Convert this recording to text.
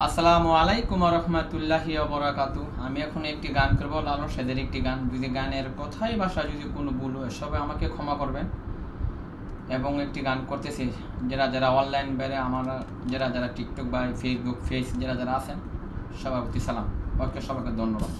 আসসালামু আলাইকুম রহমতুল্লাহি বারাকাতু। আমি এখন একটি গান করবো, লালন সাহেদের একটি গান। যদি গানের কথাই ভাষা যদি কোনো ভুল হয় সবাই আমাকে ক্ষমা করবেন। এবং একটি গান করতেছি, যারা যারা অনলাইন বাইরে আমার, যারা যারা টিকটক বা ফেসবুক ফেস যারা যারা আছেন সবার প্রতি সালাম। ওকে, সবাইকে ধন্যবাদ।